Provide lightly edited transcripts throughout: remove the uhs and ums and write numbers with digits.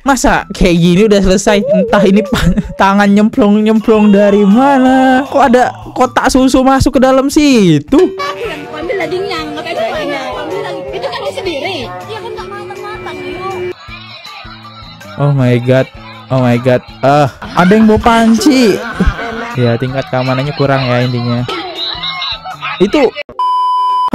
Masa kayak gini udah selesai? Entah ini tangan nyemplung dari mana? Kok ada kotak susu masuk ke dalam situ? Ambil dagingnya, nggak kayak dagingnya. Ambil lagi. Itu kan lu sendiri. Iya kan nggak matang-matang yuk. Oh my god. Oh my god. Ada yang bawa panci. Ya tingkat keamanannya kurang ya intinya. Itu.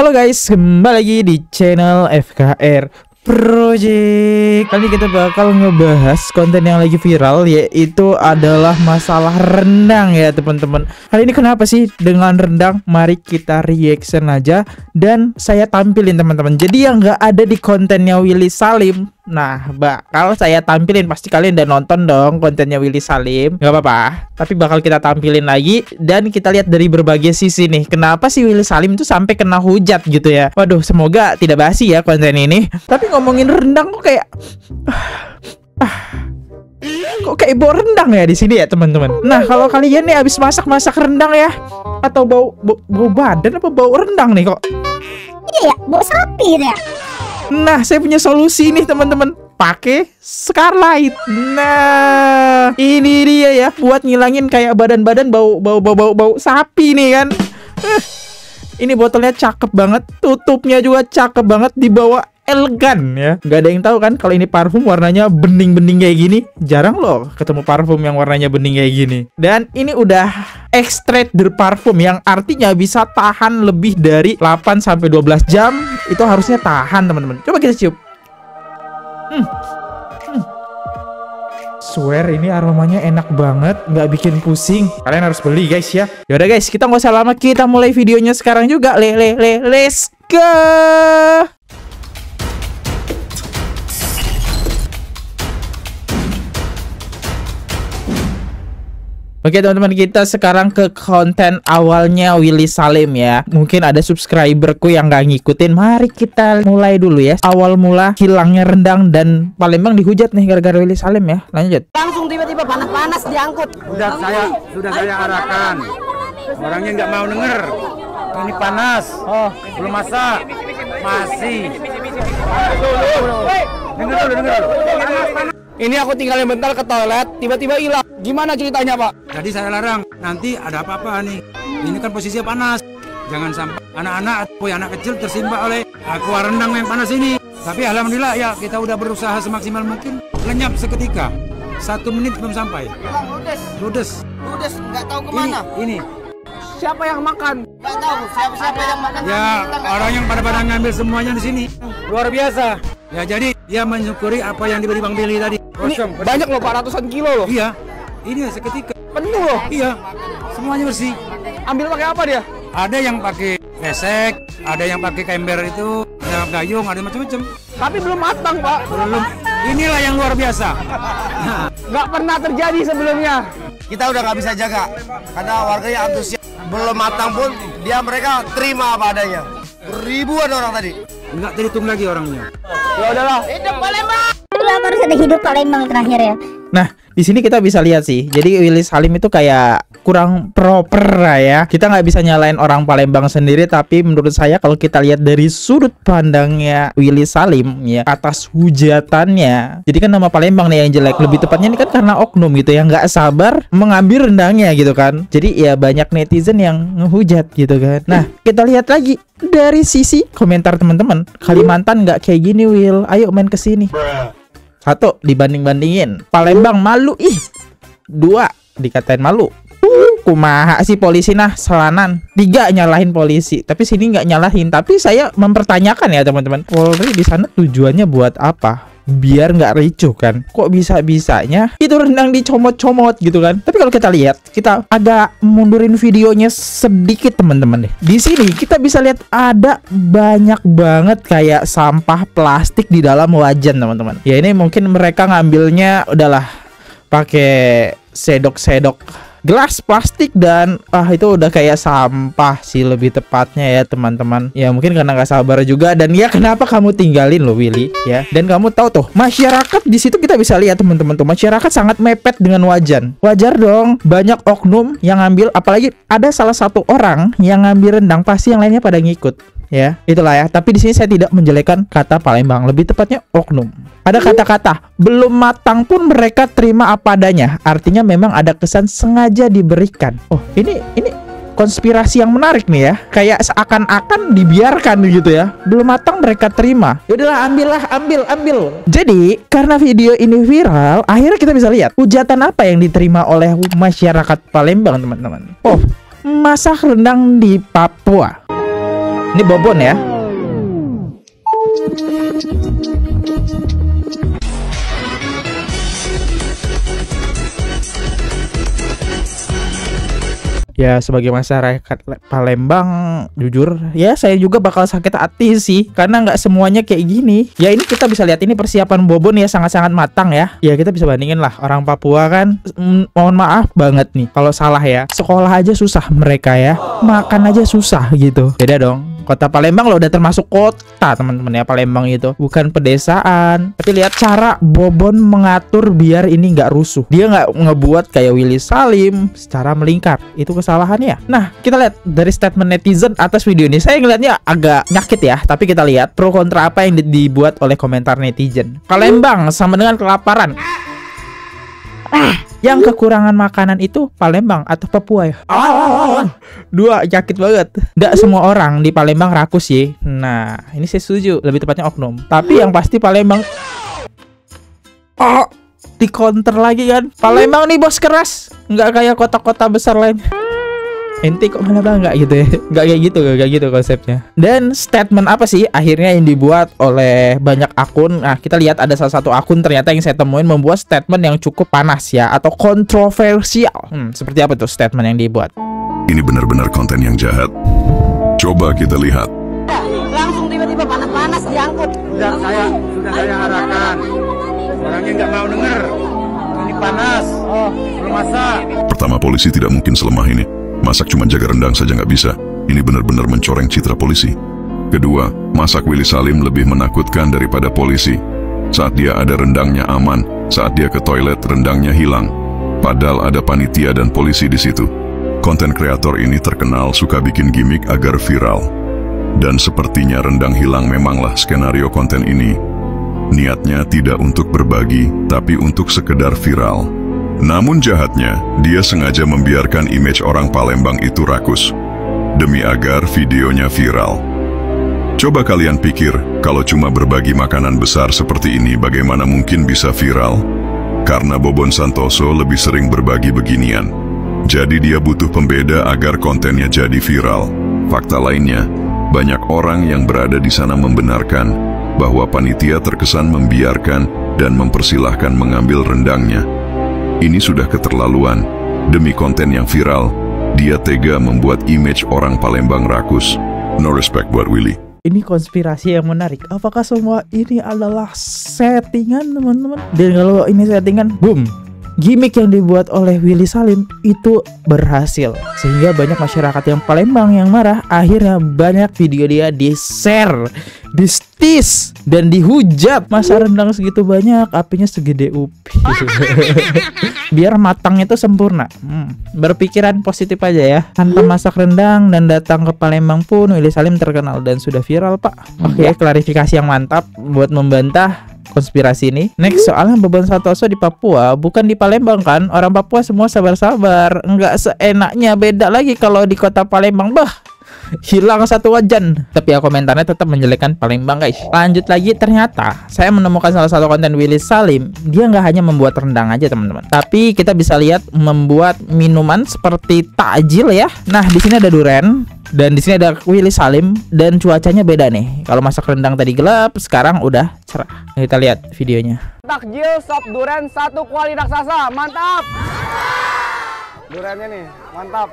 Halo guys, kembali lagi di channel FKR Project. Kali ini kita bakal ngebahas konten yang lagi viral, yaitu adalah masalah rendang ya teman-teman. Kali ini kenapa sih dengan rendang? Mari kita reaction aja dan saya tampilin teman-teman. Jadi yang nggak ada di kontennya Willy Salim, nah bakal saya tampilin. Pasti kalian udah nonton dong kontennya Willy Salim, nggak apa-apa, tapi bakal kita tampilin lagi. Dan kita lihat dari berbagai sisi nih, kenapa sih Willy Salim tuh sampai kena hujat gitu ya. Waduh, semoga tidak basi ya konten ini. Tapi ngomongin rendang kok kayak kok kayak bau rendang ya di sini ya teman-teman. Nah kalau kalian nih abis masak rendang ya, atau bau badan apa bau rendang nih kok? Iya ya, bau sapi ya. Nah, saya punya solusi nih teman-teman. Pakai Scarlite. Nah, ini dia ya buat ngilangin kayak badan-badan bau sapi nih kan. Ini botolnya cakep banget, tutupnya juga cakep banget, dibawa elegan ya. Gak ada yang tahu kan kalau ini parfum warnanya bening-bening kayak gini. Jarang loh ketemu parfum yang warnanya bening kayak gini. Dan ini udah extrait dari parfum, yang artinya bisa tahan lebih dari 8 sampai 12 jam. Itu harusnya tahan teman-teman. Coba kita cium. Swear ini aromanya enak banget, nggak bikin pusing. Kalian harus beli guys ya. Yaudah guys, kita nggak usah lama, kita mulai videonya sekarang juga. Let's go. Oke teman-teman, kita sekarang ke konten awalnya Willy Salim ya. Mungkin ada subscriberku yang gak ngikutin. Mari kita mulai dulu ya. Awal mula hilangnya rendang dan Palembang dihujat nih gara-gara Willy Salim ya. Lanjut. Langsung tiba-tiba panas-panas diangkut. Sudah saya arahkan. Orangnya nggak mau denger. Ini panas. Oh, belum masak. Masih. Dengar dulu. Ini aku tinggalin bentar ke toilet, tiba-tiba hilang. Gimana ceritanya, Pak? Jadi saya larang, nanti ada apa-apa nih. Ini kan posisinya panas. Jangan sampai anak-anak atau anak kecil tersimpa oleh aqua rendang yang panas ini. Tapi alhamdulillah ya, kita udah berusaha semaksimal mungkin. Lenyap seketika. 1 menit belum sampai. Ludes, nggak tahu kemana. Ini. Siapa yang makan? Nggak tahu. Siapa yang makan? Ya, orang yang pada ngambil semuanya di sini. Luar biasa. Ya, jadi dia mensyukuri apa yang diberi Bang Billy tadi. Ini banyak loh, Pak, ratusan kilo loh. Iya. Ini seketika. Penuh loh. Iya. Semuanya bersih. Ambil pakai apa dia? Ada yang pakai besek, ada yang pakai ember itu, ada gayung, ada macam-macam. Tapi belum matang, Pak. Belum. Inilah yang luar biasa. Nggak pernah terjadi sebelumnya. Kita udah nggak bisa jaga karena warganya antusias. Belum matang pun mereka terima apa adanya. Ribuan orang tadi. Nggak terhitung lagi orangnya. Ya udahlah. Hidup Palembang. Kenapa harus ada hidup Palembang terakhir ya? Nah, di sini kita bisa lihat sih. Jadi Willy Salim itu kayak kurang proper lah ya. Kita nggak bisa nyalain orang Palembang sendiri, tapi menurut saya kalau kita lihat dari sudut pandangnya Willy Salim ya, atas hujatannya. Jadi kan nama Palembang nih yang jelek. Lebih tepatnya ini kan karena oknum gitu yang nggak sabar mengambil rendangnya gitu kan. Jadi ya banyak netizen yang ngehujat gitu kan. Nah, kita lihat lagi dari sisi komentar teman-teman. Kalimantan nggak kayak gini, Will. Ayo main ke sini. 1, dibanding-bandingin. Palembang malu, 2, dikatain malu. Kumaha sih polisi nah selanan. 3, nyalahin polisi. Tapi sini nggak nyalahin. Tapi saya mempertanyakan ya teman-teman. Polri di sana tujuannya buat apa? Biar nggak ricuh kan. Kok bisa-bisanya itu rendang dicomot-comot gitu kan. Tapi kalau kita lihat, kita agak mundurin videonya sedikit teman-teman deh. Di sini kita bisa lihat ada banyak banget kayak sampah plastik di dalam wajan teman-teman. Ya ini mungkin mereka ngambilnya udahlah pakai sedok-sedok gelas plastik dan itu udah kayak sampah sih lebih tepatnya ya teman-teman. Ya mungkin karena nggak sabar juga, dan ya kenapa kamu tinggalin loh Willy ya. Dan kamu tahu tuh masyarakat di situ, kita bisa lihat teman-teman tuh masyarakat sangat mepet dengan wajan. Wajar dong banyak oknum yang ngambil, apalagi ada salah satu orang yang ngambil rendang pasti yang lainnya pada ngikut. ya. Itulah ya. Tapi di sini saya tidak menjelekkan kata Palembang, lebih tepatnya oknum. Ada kata-kata belum matang pun mereka terima apa adanya. Artinya memang ada kesan sengaja diberikan. Oh, ini konspirasi yang menarik nih ya. Kayak seakan-akan dibiarkan gitu ya. Belum matang mereka terima. Yaudahlah, ambil. Jadi karena video ini viral, akhirnya kita bisa lihat hujatan apa yang diterima oleh masyarakat Palembang, teman-teman. Oh, masak rendang di Papua. Ini Bobon ya. Ya, sebagai masyarakat Palembang, jujur ya saya juga bakal sakit hati sih, karena nggak semuanya kayak gini. Ya, ini kita bisa lihat ini persiapan Bobon ya, sangat-sangat matang ya. Ya, kita bisa bandingin lah, orang Papua kan, mohon maaf banget nih kalau salah ya, sekolah aja susah mereka ya, makan aja susah gitu. Beda dong. Kota Palembang lo udah termasuk kota, teman-teman ya. Palembang itu bukan pedesaan. Tapi lihat cara Bobon mengatur biar ini nggak rusuh. Dia nggak ngebuat kayak Willy Salim secara melingkar. Itu kesalahannya. Nah, kita lihat dari statement netizen atas video ini. Saya ngeliatnya agak nyakit ya. Tapi kita lihat pro kontra apa yang dibuat oleh komentar netizen. Palembang sama dengan kelaparan. Yang kekurangan makanan itu Palembang atau Papua ya? Dua sakit banget. Nggak semua orang di Palembang rakus ya. Nah, ini saya setuju, lebih tepatnya oknum. Tapi yang pasti Palembang di counter lagi kan. Palembang nih bos keras, nggak kayak kota-kota besar lain. Ente kok malah bangga gitu ya? Gak kayak gitu konsepnya. Dan statement apa sih akhirnya yang dibuat oleh banyak akun? Nah, kita lihat ada salah satu akun ternyata yang saya temuin membuat statement yang cukup panas ya, atau kontroversial. Seperti apa tuh statement yang dibuat? Ini benar-benar konten yang jahat. Coba kita lihat. Langsung tiba-tiba panas-panas diangkut. Sudah saya arahkan. Orangnya nggak mau dengar. Ini panas. Belum masak. Pertama, polisi tidak mungkin selemah ini. Masak cuma jaga rendang saja nggak bisa. Ini benar-benar mencoreng citra polisi. Kedua, masak Willy Salim lebih menakutkan daripada polisi. Saat dia ada rendangnya aman, saat dia ke toilet rendangnya hilang. Padahal ada panitia dan polisi di situ. Konten kreator ini terkenal suka bikin gimmick agar viral. Dan sepertinya rendang hilang memanglah skenario konten ini. Niatnya tidak untuk berbagi, tapi untuk sekedar viral. Namun jahatnya, dia sengaja membiarkan image orang Palembang itu rakus, demi agar videonya viral. Coba kalian pikir, kalau cuma berbagi makanan besar seperti ini bagaimana mungkin bisa viral? Karena Bobon Santoso lebih sering berbagi beginian. Jadi dia butuh pembeda agar kontennya jadi viral. Fakta lainnya, banyak orang yang berada di sana membenarkan bahwa panitia terkesan membiarkan dan mempersilahkan mengambil rendangnya. Ini sudah keterlaluan. Demi konten yang viral, dia tega membuat image orang Palembang rakus. No respect buat Willy. Ini konspirasi yang menarik. Apakah semua ini adalah settingan, teman-teman? Dan kalau ini settingan, boom, gimmick yang dibuat oleh Willy Salim itu berhasil. Sehingga banyak masyarakat yang Palembang yang marah. Akhirnya banyak video dia di-share, di-stis, dan dihujat. Masa rendang segitu banyak, apinya segede upi. Biar matang itu sempurna. Berpikiran positif aja ya. Tanpa masak rendang dan datang ke Palembang pun Willy Salim terkenal dan sudah viral, Pak. Oke, klarifikasi yang mantap buat membantah konspirasi ini. Next, soalnya Bobon Santoso di Papua, bukan di Palembang kan? Orang Papua semua sabar-sabar. Enggak seenaknya, beda lagi kalau di kota Palembang. Bah, hilang satu wajan. Tapi ya komentarnya tetap menjelekkan Palembang, guys. Lanjut lagi, ternyata saya menemukan salah satu konten Willy Salim. Dia nggak hanya membuat rendang aja, teman-teman. Tapi kita bisa lihat membuat minuman seperti takjil ya. Nah, di sini ada duren. Dan di sini ada Willy Salim dan cuacanya beda nih. Kalau masak rendang tadi gelap, sekarang udah cerah. Kita lihat videonya. Takjil sop duren 1 kuali raksasa, mantap. Durennya nih, mantap.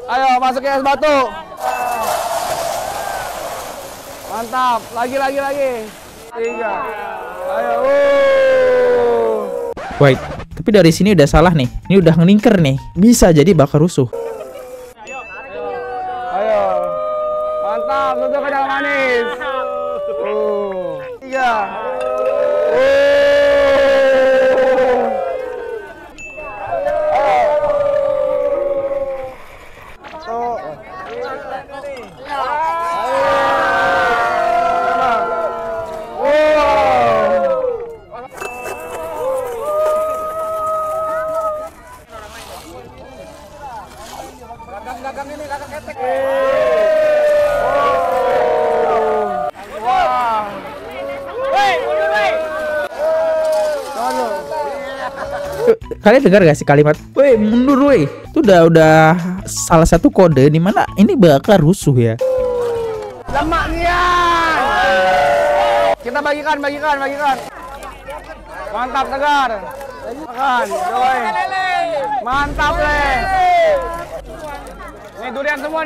Ayo masukin es batu. Mantap, lagi. 3. Ayo. Wait, tapi dari sini udah salah nih. Ini udah ngelingker nih. Bisa jadi bakal rusuh. Ayo. Mantap, tutup ke dalam manis. 3. Woi, mundur woi. Kalian dengar gak sih kalimat "woi mundur woi"? Itu udah salah satu kode di mana ini bakal rusuh ya. Lemak dia. Kita bagikan. Mantap Tegar. Makan, coy. Mantap Le. Nih durian semua.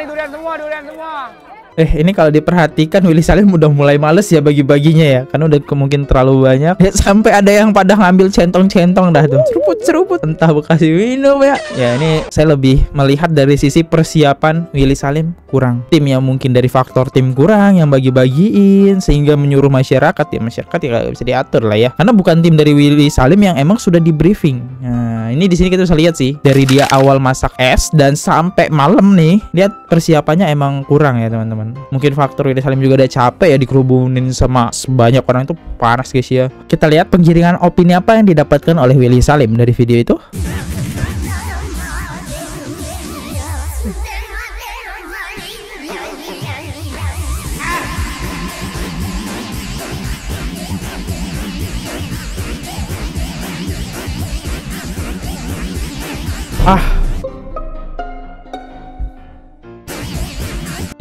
Ini kalau diperhatikan Willy Salim udah mulai males ya bagi-baginya ya, karena udah mungkin terlalu banyak ya, sampai ada yang pada ngambil centong-centong dah tuh, seruput entah bekas minum ya. Ya ini saya lebih melihat dari sisi persiapan Willy Salim kurang, tim yang mungkin dari faktor tim kurang yang bagi-bagiin sehingga menyuruh masyarakat ya gak bisa diatur lah ya, karena bukan tim dari Willy Salim yang emang sudah di briefing. Nah ini di sini kita bisa lihat sih dari dia awal masak es dan sampai malam nih, lihat persiapannya emang kurang ya teman-teman. Mungkin faktor Willy Salim juga udah capek ya dikerubunin sama sebanyak orang, itu panas guys ya. Kita lihat penggiringan opini apa yang didapatkan oleh Willy Salim dari video itu.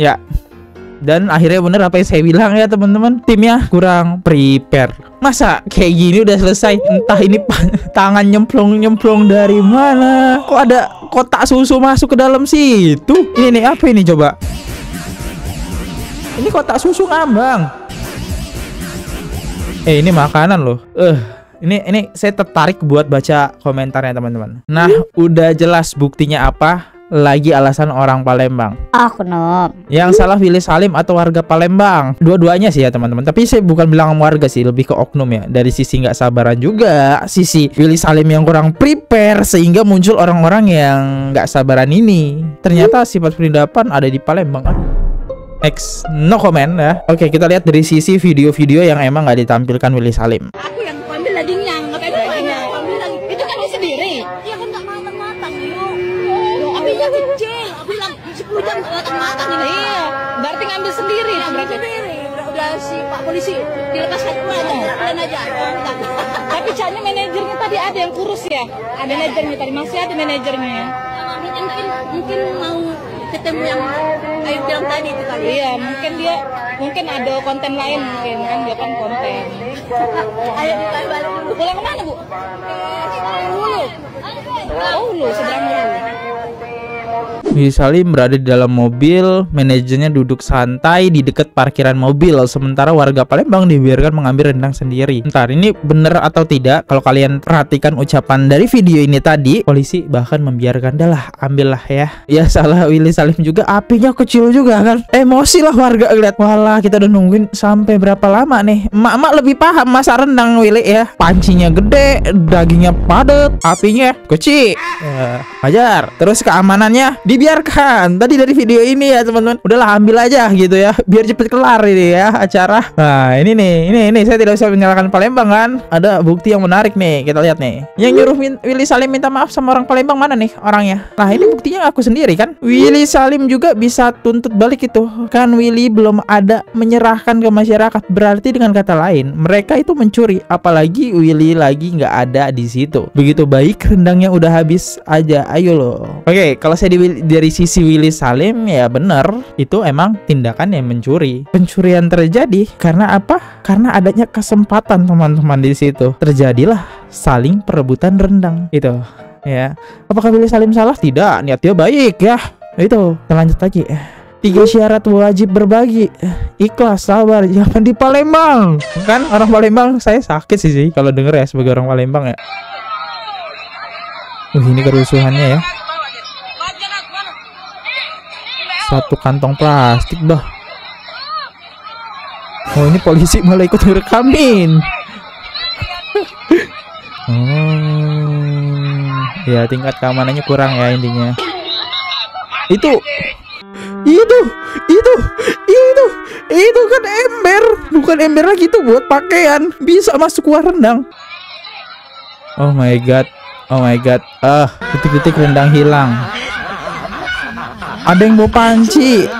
Ya, dan akhirnya bener apa yang saya bilang ya teman-teman, timnya kurang prepare. Masa kayak gini udah selesai, entah ini tangan nyemplung dari mana, kok ada kotak susu masuk ke dalam situ. Ini nih apa ini coba? Ini kotak susu ngambang. Ini makanan loh. Ini saya tertarik buat baca komentarnya teman-teman. Nah, udah jelas buktinya apa? Lagi alasan orang Palembang. Oknum. Yang salah Willy Salim atau warga Palembang? Dua-duanya sih ya teman-teman. Tapi saya bukan bilang warga sih, lebih ke oknum ya. Dari sisi nggak sabaran juga, sisi Willy Salim yang kurang prepare sehingga muncul orang-orang yang nggak sabaran ini. Ternyata sifat penindakan ada di Palembang. Next, no comment ya. Oke, kita lihat dari sisi video-video yang emang nggak ditampilkan Willy Salim. Aku yang ambil dagingnya, ngapain dagingnya? Ambil lagi. Itu kan dia sendiri. Iya kan nggak matang-matang yuk. Apinya kecil. Api 10 jam matang-matang ini. Iya. Berarti ngambil sendiri. Berarti udah si Pak Polisi dilepaskan aja. Tapi caranya manajernya tadi ada yang kurus ya. Ada manajernya tadi, masih ada manajernya. Mungkin mau ketemu yang Ayu bilang tadi itu kali. Iya, mungkin ada konten lain mungkin kan, dia kan konten. Ayo balik dulu. Pulang kemana Bu? Hulu. Oh Hulu, seberang Hulu. Willy Salim berada di dalam mobil, manajernya duduk santai di dekat parkiran mobil, sementara warga Palembang dibiarkan mengambil rendang sendiri. Bentar, ini bener atau tidak? Kalau kalian perhatikan ucapan dari video ini tadi, polisi bahkan membiarkan, dah lah, ambillah ya. Ya salah Willy Salim juga, apinya kecil juga kan. Emosi lah warga lihat. Walah, kita udah nungguin sampai berapa lama nih? Emak-emak lebih paham masak rendang Willy ya. Pancinya gede, dagingnya padat, apinya kecil. Ya, wajar. Terus keamanannya dibiarkan. Tadi dari video ini ya teman-teman, udahlah ambil aja gitu ya, biar cepet kelar ini ya acara. Nah ini saya tidak bisa menyalahkan Palembang kan. Ada bukti yang menarik nih, kita lihat nih. Yang nyuruh Willy Salim minta maaf sama orang Palembang mana nih orangnya? Nah ini buktinya aku sendiri kan. Willy Salim juga bisa tuntut balik itu kan. Willy belum ada menyerahkan ke masyarakat, berarti dengan kata lain mereka itu mencuri. Apalagi Willy lagi nggak ada di situ. Begitu baik rendangnya udah habis aja, ayo loh. Oke, kalau saya dari sisi Willy Salim ya bener, itu emang tindakan yang mencuri. Pencurian terjadi karena apa? Karena adanya kesempatan teman-teman di situ. Terjadilah saling perebutan rendang itu ya. Apakah Willy Salim salah? Tidak, niat dia baik ya. Itu, kita lanjut lagi. 3 syarat wajib berbagi: ikhlas, sabar, jangan di Palembang. Kan orang Palembang saya sakit sih kalau denger ya sebagai orang Palembang ya. Ini kerusuhannya ya. Satu kantong plastik bah. Oh ini polisi malah ikut ngerekamin. Ya tingkat keamanannya kurang ya intinya. Itu kan ember, bukan ember lagi, itu buat pakaian, bisa masuk kuah rendang. Oh my god. Detik-detik rendang hilang. Ada yang bawa panci.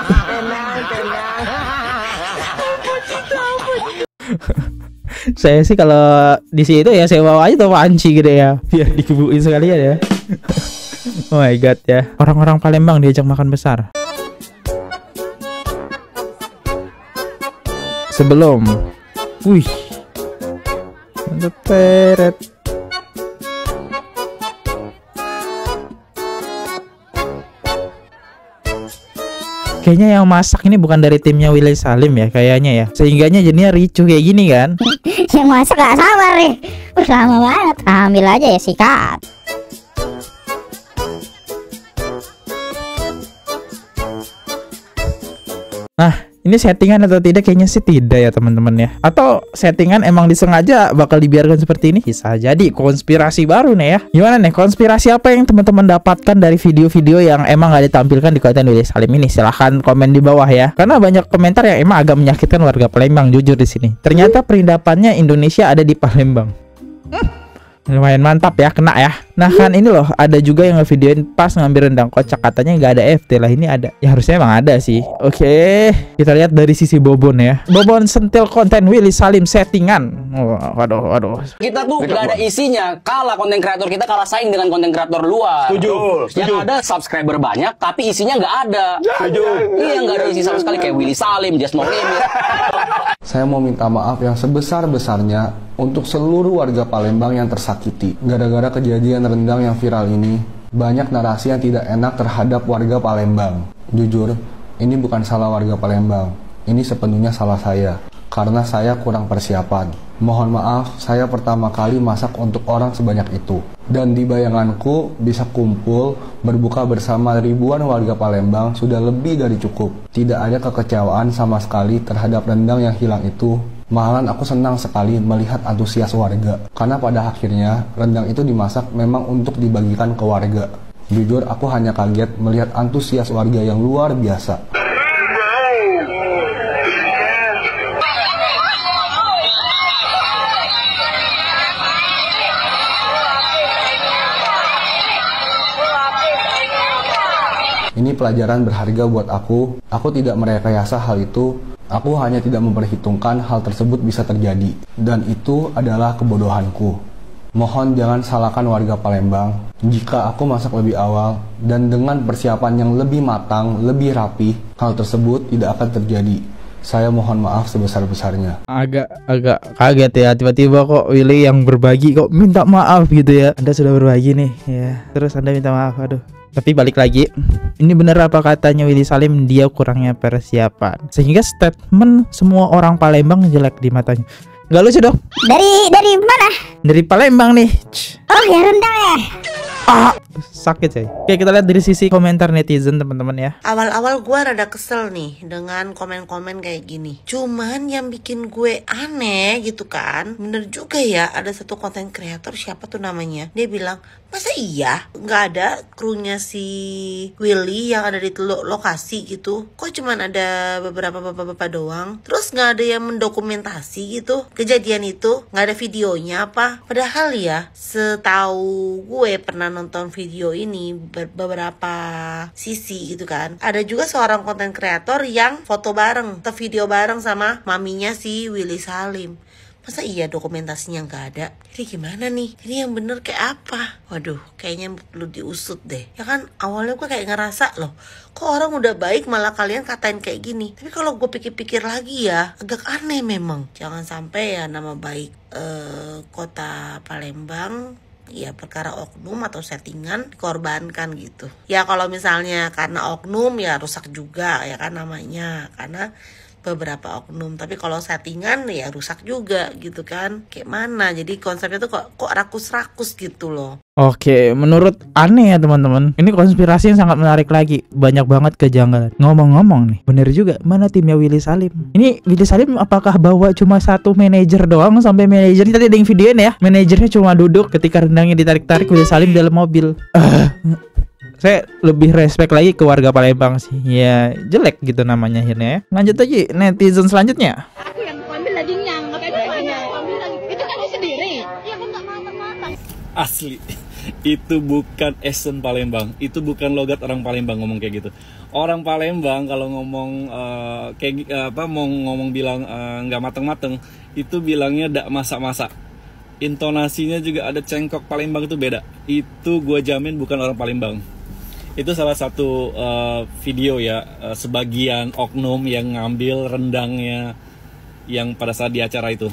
Saya sih kalau di situ ya saya bawa aja tuh panci gitu ya, biar dikebukin sekalian ya. Oh my god ya. Orang-orang Palembang diajak makan besar. Sebelum, wih, mantap peret. Kayaknya yang masak ini bukan dari timnya Willy Salim ya, kayaknya ya. Sehingganya jadinya ricuh kayak gini kan. Yang masak gak sabar nih. Lama banget. Ambil aja ya, sikat. Nah, ini settingan atau tidak? Kayaknya sih tidak ya teman-teman ya. Atau settingan emang disengaja bakal dibiarkan seperti ini? Bisa jadi konspirasi baru nih ya. Gimana nih, konspirasi apa yang teman-teman dapatkan dari video-video yang emang gak ditampilkan di konten Willy Salim ini? Silahkan komen di bawah ya. Karena banyak komentar yang emang agak menyakitkan warga Palembang, jujur di sini. Ternyata perindapannya Indonesia ada di Palembang. Lumayan mantap ya, kena ya. Nah kan ini loh, ada juga yang ngevideoin pas ngambil rendang kocak, katanya nggak ada FT lah. Ini ada, ya harusnya emang ada sih. Oke, kita lihat dari sisi Bobon ya. Bobon sentil konten Willy Salim settingan. Waduh. Kita tuh nggak ada isinya, kalah konten kreator kita, kalah saing dengan konten kreator luar. Setuju. Yang ada subscriber banyak tapi isinya nggak ada. Setuju. Iya, nggak ada isi sama sekali, kayak Willy Salim, Just No Limit. Saya mau minta maaf yang sebesar-besarnya untuk seluruh warga Palembang yang tersakiti. Gara-gara kejadian rendang yang viral ini, banyak narasi yang tidak enak terhadap warga Palembang. Jujur, ini bukan salah warga Palembang. Ini sepenuhnya salah saya, karena saya kurang persiapan. Mohon maaf, saya pertama kali masak untuk orang sebanyak itu. Dan di bayanganku, bisa kumpul, berbuka bersama ribuan warga Palembang sudah lebih dari cukup. Tidak ada kekecewaan sama sekali terhadap rendang yang hilang itu. Malahan aku senang sekali melihat antusias warga. Karena pada akhirnya, rendang itu dimasak memang untuk dibagikan ke warga. Jujur, aku hanya kaget melihat antusias warga yang luar biasa. Ini pelajaran berharga buat aku. Aku tidak merekayasa hal itu. Aku hanya tidak memperhitungkan hal tersebut bisa terjadi. Dan itu adalah kebodohanku. Mohon jangan salahkan warga Palembang. Jika aku masak lebih awal dan dengan persiapan yang lebih matang, lebih rapi, hal tersebut tidak akan terjadi. Saya mohon maaf sebesar-besarnya. Agak kaget ya, tiba-tiba kok Willy yang berbagi kok minta maaf gitu ya. Anda sudah berbagi nih ya, terus Anda minta maaf. Aduh. Tapi balik lagi, ini bener apa katanya Willy Salim, dia kurangnya persiapan, sehingga statement semua orang Palembang jelek di matanya. Gak lucu dong. Dari mana? Dari Palembang nih. Oh ya, rendang ya. Sakit sih. Oke, kita lihat dari sisi komentar netizen teman-teman ya. Awal-awal gue rada kesel nih dengan komen-komen kayak gini. Cuman yang bikin gue aneh gitu kan, bener juga ya, ada satu konten kreator, siapa tuh namanya, dia bilang, masa iya nggak ada krunya si Willy yang ada di lokasi gitu? Kok cuman ada beberapa bapak-bapak doang? Terus nggak ada yang mendokumentasi gitu kejadian itu? Nggak ada videonya apa? Padahal ya, setahu gue pernah nonton video ini beberapa sisi gitu kan. Ada juga seorang konten kreator yang foto bareng atau video bareng sama maminya si Willy Salim. Masa iya dokumentasinya nggak ada? Jadi gimana nih? Jadi yang bener kayak apa? Waduh, kayaknya perlu diusut deh. Ya kan awalnya gue kayak ngerasa loh, kok orang udah baik malah kalian katain kayak gini. Tapi kalau gue pikir-pikir lagi ya, agak aneh memang. Jangan sampai ya nama baik kota Palembang ya perkara oknum atau settingan dikorbankan gitu. Ya kalau misalnya karena oknum ya rusak juga ya kan namanya, karena beberapa oknum. Tapi kalau settingan ya rusak juga gitu kan. Kayak mana? Jadi konsepnya tuh kok rakus-rakus gitu loh. Oke, menurut aneh ya teman-teman. Ini konspirasi yang sangat menarik lagi. Banyak banget kejanggalan. Ngomong-ngomong nih, bener juga, mana timnya Willy Salim? Ini Willy Salim apakah bawa cuma satu manajer doang, sampai manajer tadi ada yang videoin ya? Manajernya cuma duduk ketika rendangnya ditarik-tarik, Willy Salim dalam mobil. Saya lebih respect lagi ke warga Palembang sih. Ya jelek gitu namanya akhirnya ya. Lanjut aja netizen selanjutnya. Aku yang ambil dagingnya, ngapain ambil lagi? Itu kan sendiri. Ya kan nggak matang-matang. Asli, itu bukan esen Palembang, itu bukan logat orang Palembang ngomong kayak gitu. Orang Palembang kalau ngomong mau ngomong bilang nggak mateng-mateng, itu bilangnya dak masak-masak. Intonasinya juga ada cengkok Palembang itu beda. Itu gue jamin bukan orang Palembang. Itu salah satu video ya, sebagian oknum yang ngambil rendangnya yang pada saat di acara itu.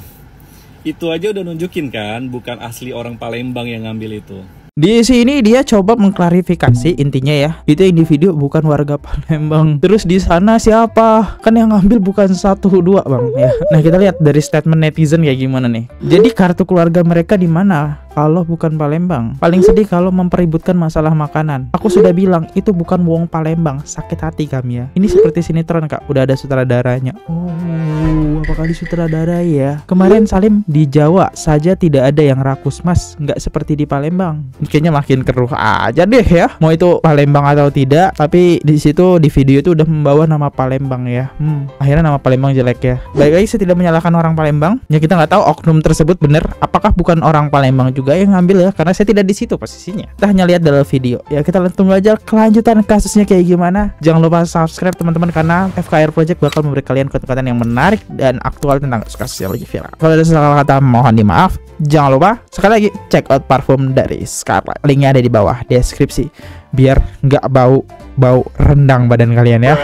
Itu aja udah nunjukin kan bukan asli orang Palembang yang ngambil itu. Di sini dia coba mengklarifikasi intinya ya, itu individu bukan warga Palembang. Terus di sana siapa? Kan yang ngambil bukan 1, 2 bang ya. Nah kita lihat dari statement netizen kayak gimana nih. Jadi kartu keluarga mereka di mana? Kalau bukan Palembang. Paling sedih kalau mempeributkan masalah makanan. Aku sudah bilang itu bukan wong Palembang. Sakit hati kami ya. Ini seperti sinetron kak. Udah ada sutradaranya. Oh, apakah di sutradara ya? Kemarin Salim di Jawa saja tidak ada yang rakus mas. Nggak seperti di Palembang. Kayaknya makin keruh aja deh ya. Mau itu Palembang atau tidak. Tapi di situ di video itu udah membawa nama Palembang ya. Akhirnya nama Palembang jelek ya. Baik lagi saya tidak menyalahkan orang Palembang. Ya kita nggak tahu oknum tersebut bener. Apakah bukan orang Palembang juga yang ngambil ya, karena saya tidak di situ posisinya. Kita hanya lihat dalam video. Ya kita tunggu aja kelanjutan kasusnya kayak gimana. Jangan lupa subscribe teman-teman karena FKR Project bakal memberi kalian konten-konten yang menarik dan aktual tentang kasus yang lagi viral. Kalau ada salah kata mohon dimaaf. Jangan lupa sekali lagi check out parfum dari Scarlett. Linknya ada di bawah deskripsi biar nggak bau rendang badan kalian ya.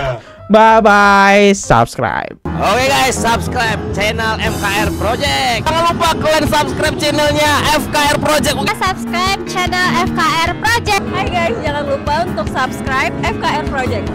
Bye bye, subscribe. Oke guys, subscribe channel FKR Project. Jangan lupa kalian subscribe channelnya FKR Project. Subscribe channel FKR Project. Hai guys, jangan lupa untuk subscribe FKR Project.